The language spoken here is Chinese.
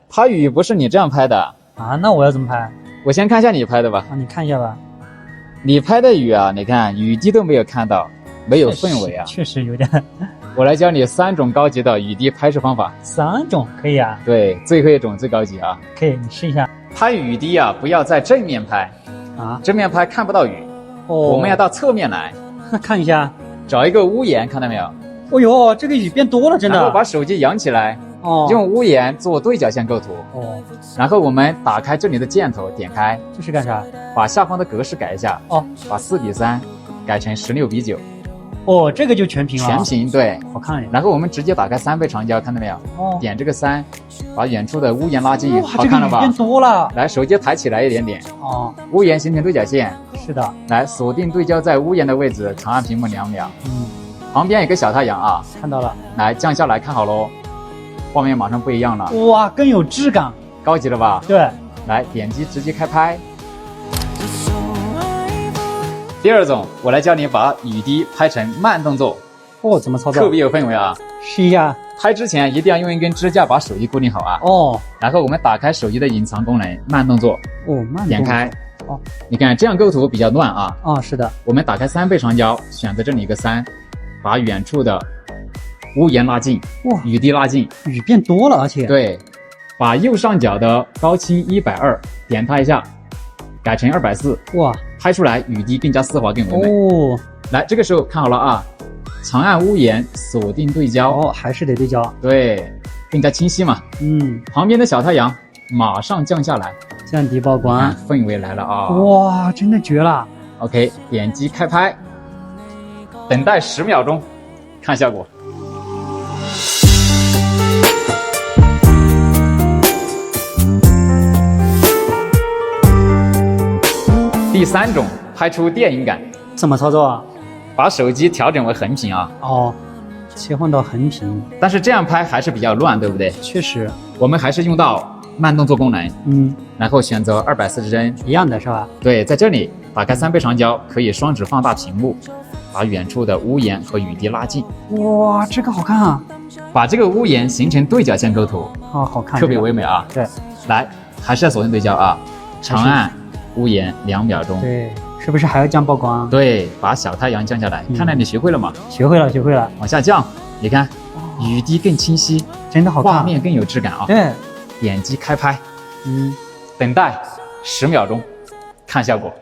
它雨不是你这样拍的啊，那我要怎么拍？我先看一下你拍的吧。啊，你看一下吧。你拍的雨啊，你看雨滴都没有看到，没有氛围啊。确实有点。我来教你3种高级的雨滴拍摄方法。3种可以啊？对，最后一种最高级啊。可以，你试一下。拍雨滴啊，不要在正面拍啊，正面拍看不到雨。哦，我们要到侧面来，看一下。找一个屋檐，看到没有？哦呦，这个雨变多了，真的。然后把手机扬起来，哦，用屋檐做对角线构图。哦，然后我们打开这里的箭头，点开，这是干啥？把下方的格式改一下。哦，把4:3改成16:9。哦，这个就全屏了。全屏，对，好看呀。然后我们直接打开3倍长焦，看到没有？哦，点这个3，把远处的屋檐拉近，哇，好看了吧？这个雨变多了。来，手机抬起来一点点。哦，屋檐形成对角线。是的。来，锁定对焦在屋檐的位置，长按屏幕2秒。嗯，旁边有个小太阳啊，看到了。来，降下来看好喽，画面马上不一样了。哇，更有质感，高级了吧？对。来，点击直接开拍。第2种，我来教你把雨滴拍成慢动作。哦，怎么操作？特别有氛围啊！试一下。拍之前一定要用一根支架把手机固定好啊。哦。然后我们打开手机的隐藏功能，慢动作。哦，慢动作。点开。哦，你看这样构图比较乱啊。啊，是的。我们打开3倍长焦，选择这里一个3，把远处的屋檐拉近。哇，雨滴拉近。雨变多了，而且。对，把右上角的高清120点它一下，改成240。哇，拍出来雨滴更加丝滑更唯美。哦，来，这个时候看好了啊，长按屋檐锁定对焦。哦，还是得对焦。对，更加清晰嘛。嗯，旁边的小太阳马上降下来，降低曝光，氛围来了啊！哇，真的绝了。OK， 点击开拍，等待10秒钟，看效果。第3种，拍出电影感。怎么操作啊？把手机调整为横屏啊。哦，切换到横屏。但是这样拍还是比较乱，对不对？确实。我们还是用到慢动作功能。嗯。然后选择240帧，一样的是吧？对，在这里打开3倍长焦，可以双指放大屏幕，把远处的屋檐和雨滴拉近。哇，这个好看啊！把这个屋檐形成对角线构图。啊，好看，特别唯美啊。对。来，还是要锁定对焦啊，长按屋檐2秒钟。对，是不是还要降曝光？对，把小太阳降下来。看来你学会了吗？学会了，学会了。往下降，你看，雨滴更清晰，真的好看，画面更有质感啊。对，点击开拍，嗯，等待10秒钟，看效果。